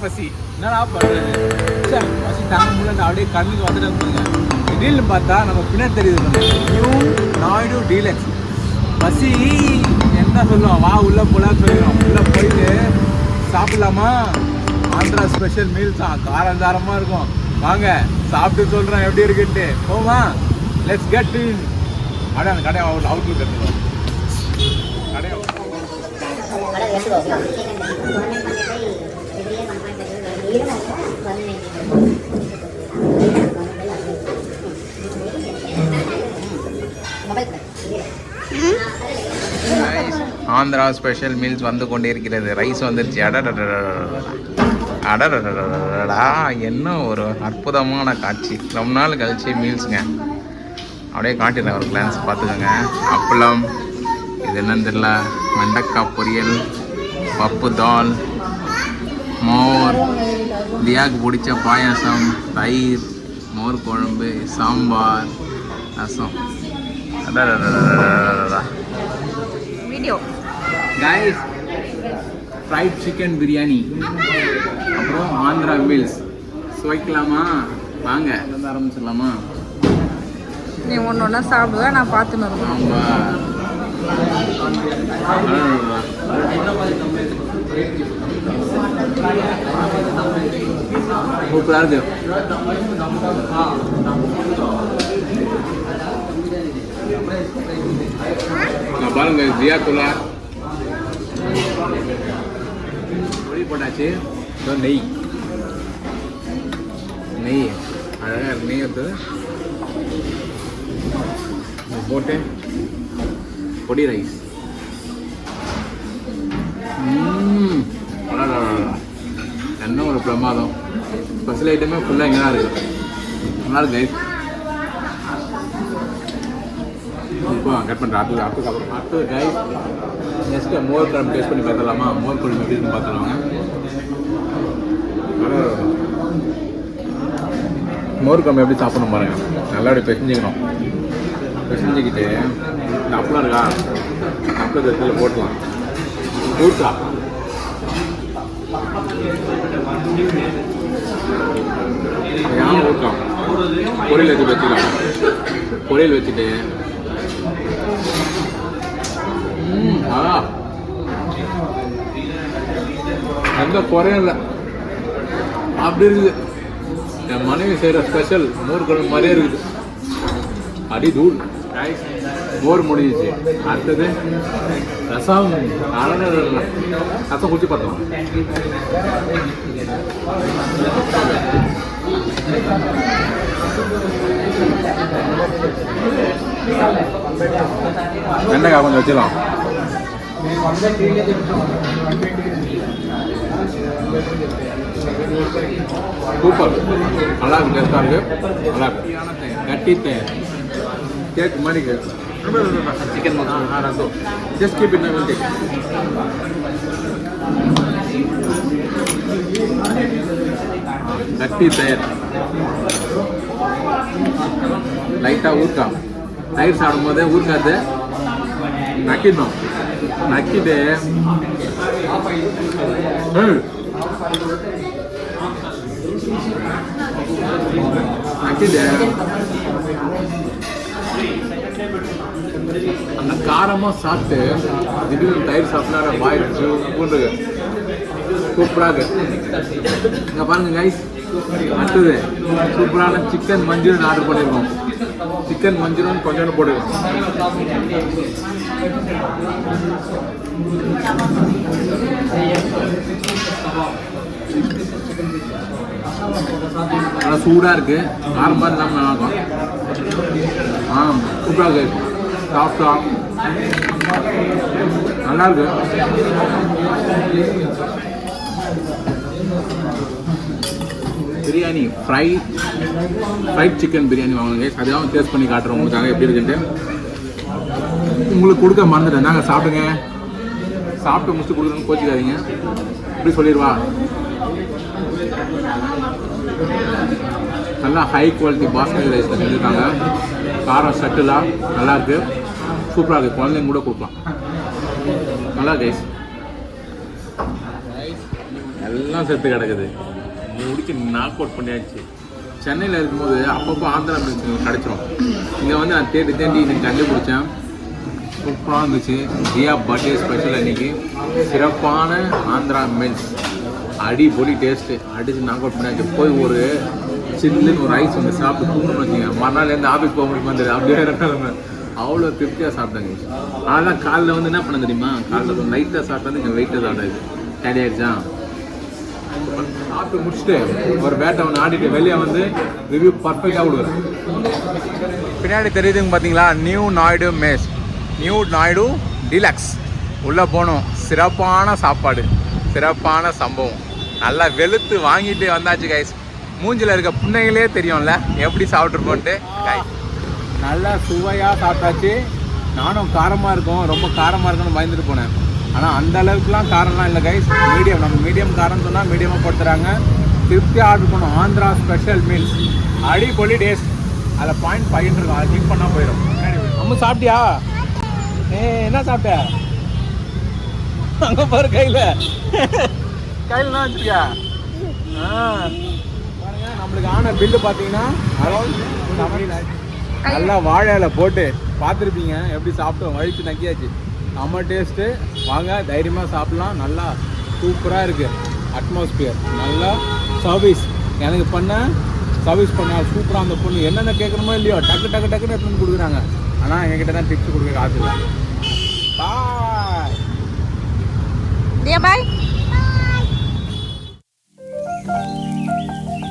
பசி என்னடா பண்ணுறது பசி தாங்க முடியல அப்படியே கண்ணுக்கு வந்துட்டு வந்துருங்க. திடீர்னு பார்த்தா நம்ம பின்னாடி தெரியுது நியூ நாயுடு டீலக்ஸ். பசி என்ன சொல்லுவோம், வா உள்ளே போகலான்னு சொல்லிடுவோம். உள்ளே போயிட்டு சாப்பிட்லாமா? ஆந்திரா ஸ்பெஷல் மீல்ஸ் தான், காரஞ்சாரமாக இருக்கும். வாங்க சாப்பிட்டு சொல்கிறேன் எப்படி இருக்குன்ட்டு. போமா, லெட்ஸ் கெட் இன். அப்படியே அந்த கடையை அவுட்லுக் எடுத்துக்கோ. கடையை ஆந்திரா ஸ்பெஷல் மீல்ஸ் வந்து கொண்டே இருக்கிறது. ரைஸ் வந்துருச்சு. அடடா என்ன ஒரு அற்புதமான காட்சி. ரொம்ப நாள் கழிச்சு மீல்ஸுங்க. அப்படியே காட்டிடுறேன் ஒரு கிளான்ஸ் பார்த்துக்கோங்க. அப்பளம், இது என்னன்னு தெரியல, வெண்டைக்காய் பொரியல், பப்பு தால், மோர், தியாக்கு பிடிச்ச பாயாசம், தயிர், மோர் குழம்பு, sambar, rasam. Video guys, fried chicken biryani, அப்புறம் ஆந்திரா மீல்ஸ் சுவைக்கலாமா? வாங்க ஆரம்பிச்சிடலாமா? நீ ஒன்று ஒன்றா சாப்பிடுவேன், நான் பார்த்துன்னு இருக்கேன். ஆமாம், சூப்பராக இருக்கு. பாருங்க ஜியாக்குள்ளா பொடி போட்டாச்சு. நெய் நெய் அழகாக நெய் எடுத்து போட்டு பொடி ரைஸ். என்ன ஒரு பிரமாதம். ஸ்பெஷல் ஐட்டமே ஃபுல்லாக இங்கே தான் இருக்குது. நல்லா இருக்கு கைஸ். இப்போ கட் பண்ணுறேன். அடுத்து கைஸ் நெக்ஸ்ட்டு மோர் குழம்பு டேஸ்ட் பண்ணி பார்த்துடலாமா? மோர் குழம்பு எப்படி இருக்குன்னு பார்த்துருவாங்க. மோர் குழம்பு எப்படி சாப்பிடணும் பாருங்கள். நல்லா அப்படி பிசைஞ்சிக்கணும். பிசைஞ்சிக்கிட்டு இந்த அப்பளம் இருக்கா, அப்பளத்தை இதில் போட்டலாம். ஊற்றா ஏன் ஊற்றலாம். பொரியல் வச்சு வச்சுக்கலாம். பொரியல் வச்சுட்டு எந்த குறையும் இல்லை, அப்படி இருக்குது. என் மனைவி செய்கிற ஸ்பெஷல் மோர் குழம்பு மாதிரியே இருக்குது. அடி தூள். மோர் முடிஞ்சிச்சு. அடுத்தது ரசம். ரசம் குடிச்சு பார்த்தோம். வெண்டைக்காய் கொஞ்சம் வச்சிடலாம். சூப்பர், நல்லா இருக்கு. டேஸ்டாக இருக்கு, நல்லா இருக்கு. கட்டி தயார் கேக் மாதிரி chicken rasam. Just keep it Naval take. கட்டி தயார். லைட்டாக ஊற்றாம். தயிர் சாப்பிடும் போதே ஊற்றாது நக்கிடணும். நக்கிட்டு நக்கிட்டு அந்த காரமாக சாப்பிட்டு திடீர்னு தயிர் சாப்பிட்டா வாயிடுச்சு பூண்டு சூப்பராக இருக்கு. இங்கே பாருங்க கைஸ், அடுத்தது சூப்பரான சிக்கன் மஞ்சூரியன் ஆர்டர் பண்ணியிருக்கோம். சிக்கன் மஞ்சூரியன் கொஞ்சோண்டு போட்டுருக்கோம். நல்லா சூடாக இருக்குது. காரம் மாதிரி இல்லாமல் நல்லாயிருக்கும். சூப்பராக இருக்கு. சாஃப்டாக நல்லாயிருக்கு. பிரியாணி ஃப்ரைட் சிக்கன் பிரியாணி வாங்குங்க. அதையும் டேஸ்ட் பண்ணி காட்டுறோம் உங்களுக்காக எப்படி இருக்குன்ட்டு. உங்களுக்கு கொடுக்க மறந்துட்டேன். நாங்கள் சாப்பிடுங்க, சாப்பிட்டு முடிச்சுட்டு கொடுக்குறோன்னு கோச்சிக்காதீங்க. இப்படி சொல்லிடுவா. நல்லா ஹை குவாலிட்டி பாஸ்மதி ரைஸ் செஞ்சுருக்காங்க. காரம் சட்டிலாக நல்லாயிருக்கு, சூப்பராக இருக்குது. குழந்தைங்க கூட கொடுக்கலாம். நல்லா கைஸ். எல்லாம் செத்து கிடக்குது. முடிச்சு நாக் அவுட் பண்ணியாச்சு. சென்னையில் இருக்கும்போது அப்பப்போ ஆந்திரா மீல்ஸ் கிடச்சிரும். இங்கே வந்து நான் தேடி எனக்கு கண்டுபிடிச்சேன். சூப்பராக இருந்துச்சு. தியா பர்த்டே ஸ்பெஷல் அன்றைக்கி சிறப்பான ஆந்திரா மீல்ஸ். அடிப்பொடி டேஸ்ட்டு. அடித்து நாக் அவுட் பண்ணியாச்சு. போய் ஒரு சில்லுன்னு ஒரு ரைஸ் வந்து சாப்பிட்டு தூங்கணும்னு வச்சுங்க. மறுநாள்லேருந்து ஆஃபீஸ் போக முடியுமா தெரியாது. அப்படியே கிளம்பு. அவ்வளோ திருப்தியாக சாப்பிட்டாங்க. அதெல்லாம் காலைல வந்து என்ன பண்ண தெரியுமா, காலைல லைட்டாக சாப்பிட்டா இங்கே வெயிட்டாக சாப்பிடாது. டேடி ஆகிடுச்சா சாப்பிட்டு முடிச்சுட்டு ஒரு பேட்டை ஒன்று ஆடிட்டு வெளியே வந்து ரிவ்யூ பர்ஃபெக்டாக கொடுக்குறேன். பின்னாடி தெரியுதுங்க பார்த்தீங்களா, new Naidu mess, new Naidu deluxe. உள்ளே போனோம். சிறப்பான சாப்பாடு, சிறப்பான சம்பவம். நல்லா வெளுத்து வாங்கிட்டு வந்தாச்சு கைஸ். மூஞ்சில் இருக்க புண்ணைகளே தெரியும்ல எப்படி சாப்பிட்ருப்போன்ட்டு. நல்லா சுவையாக சாப்பிட்டாச்சு. நானும் காரமாக இருக்கும், ரொம்ப காரமாக இருக்குன்னு பயந்துட்டு போனேன். ஆனால் அந்த அளவுக்குலாம் காரம்லாம் இல்லை கைஸ். மீடியம், நம்ம மீடியம் காரம்னு சொன்னால் மீடியமாக போட்டுறாங்க. திருப்தியாக ஆர்டர் பண்ணோம். ஆந்திரா ஸ்பெஷல் மீல்ஸ் அடிப்பொலி டேஸ்ட். அதில் 0.5 இருக்கும். அதை கிளிக் பண்ணால் போயிடும். நம்ம சாப்பிட்டியா? என்ன சாப்பிட்ட? அங்கே பாரு கையில் என்ன வச்சுருக்கியா? பாருங்க, நம்மளுக்கு ஆன பில்லு பார்த்தீங்கன்னா அரௌண்ட் நல்லா வாழை இலை போட்டு பார்த்துருப்பீங்க. எப்படி சாப்பிட்டோம், வழித்து நக்கியாச்சு. நம்ம டேஸ்ட்டு. வாங்க தைரியமாக சாப்பிட்லாம். நல்லா சூப்பராக இருக்குது அட்மாஸ்பியர். நல்லா சர்வீஸ் எனக்கு சர்வீஸ் பண்ண சூப்பராக. அந்த பொண்ணு என்னென்ன கேட்கணுமோ இல்லையோ டக்கு டக்கு டக்குன்னு எடுத்து வந்து கொடுக்குறாங்க. ஆனால் என்கிட்ட தான் டிப்ஸ் கொடுக்க காசு இல்லை. பாய். பாய்.